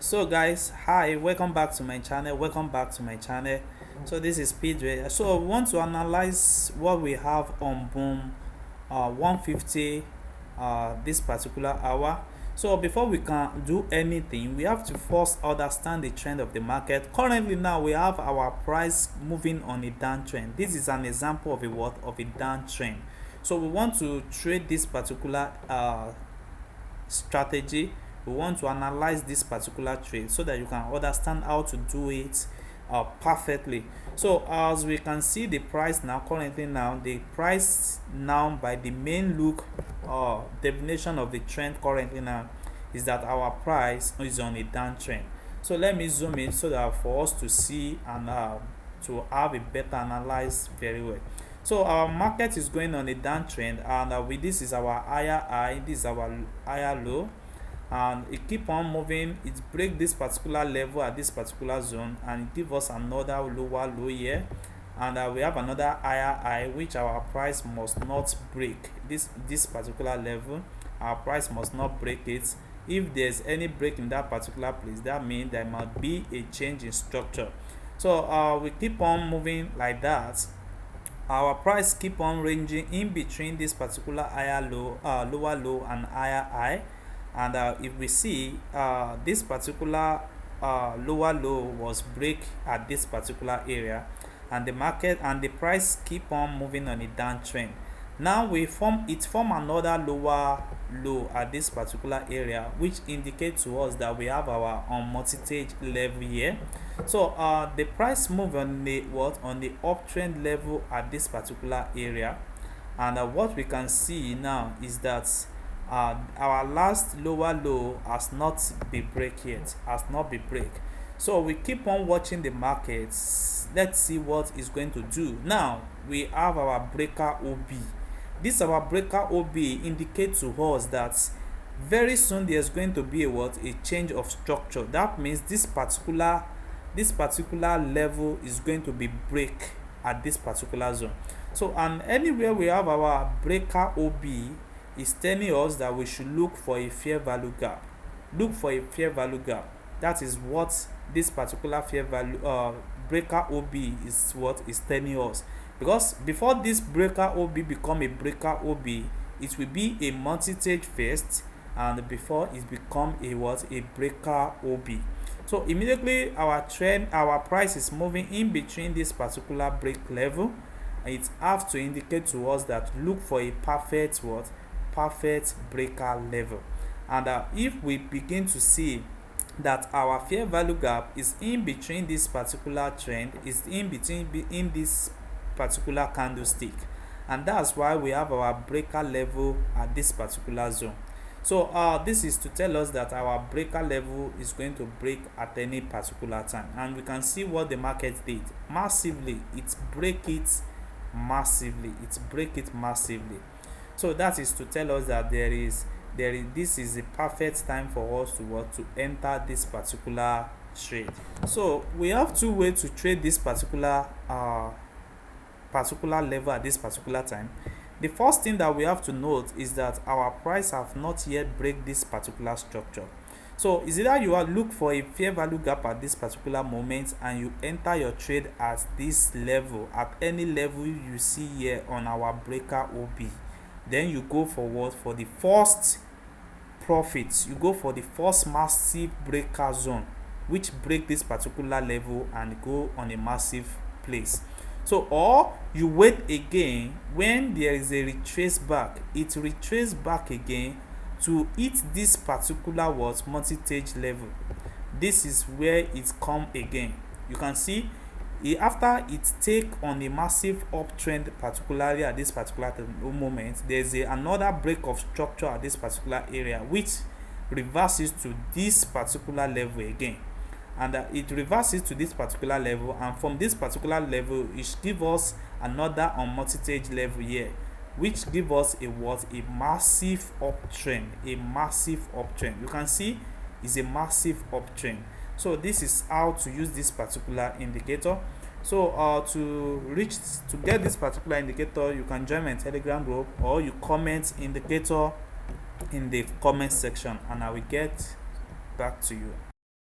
So guys, hi, welcome back to my channel. So this is Speedway. So we want to analyze what we have on boom 150 this particular hour. So before we can do anything, we have to first understand the trend of the market. Currently now we have our price moving on a downtrend. This is an example of a what of a downtrend. So we want to trade this particular strategy. We want to analyze this particular trade so that you can understand how to do it perfectly. So as we can see the price now, currently now the price now by the main look definition of the trend currently now is that our price is on a downtrend. So let me zoom in so that for us to see and to have a better analyze very well. So our market is going on a downtrend, and with this is our higher high, this is our higher low, and it keep on moving. It break this particular level at this particular zone, and it give us another lower low here, and we have another higher high which our price must not break. This particular level, our price must not break it. If there's any break in that particular place, that means there might be a change in structure. So we keep on moving like that. Our price keep on ranging in between this particular higher low, lower low and higher high. And if we see this particular lower low was break at this particular area, and the market and the price keep on moving on a downtrend. Now we form another lower low at this particular area, which indicates to us that we have our multi-stage level here. So the price move on the uptrend level at this particular area, and what we can see now is that our last lower low has not been break yet, so we keep on watching the markets. Let's see what is going to do. Now we have our breaker OB. This our breaker OB indicates to us that very soon there's going to be a change of structure. That means this particular level is going to be break at this particular zone. So and anywhere we have our breaker OB is telling us that we should look for a fair value gap. That is what this particular fair value breaker OB is telling us. Because before this breaker OB become a breaker OB, it will be a multi-stage first, and before it become a breaker OB. So immediately our price is moving in between this particular break level. It have to indicate to us that look for a perfect breaker level. And if we begin to see that our fair value gap is in between this particular trend, is in this particular candlestick, and that's why we have our breaker level at this particular zone. So this is to tell us that our breaker level is going to break at any particular time, and we can see what the market did massively. It break it massively. So that is to tell us that this is the perfect time for us to enter this particular trade. So we have two ways to trade this particular level at this particular time. The first thing that we have to note is that our price have not yet break this particular structure. So is either you are look for a fair value gap at this particular moment and you enter your trade at this level, at any level you see here on our breaker OB. Then you go forward for the first profit. You go for the first massive breaker zone, which break this particular level and go on a massive place. So or you wait again when there is a retrace back. It retrace back again to hit this particular multi-stage level. This is where it come again. You can see after it take on a massive uptrend, particularly at this particular moment, there's another break of structure at this particular area, which reverses to this particular level again, and it reverses to this particular level, and from this particular level it give us another multi-stage level here, which give us a massive uptrend. You can see is a massive uptrend. So this is how to use this particular indicator. So to get this particular indicator, you can join my Telegram group, or you comment indicator in the comment section, and I will get back to you.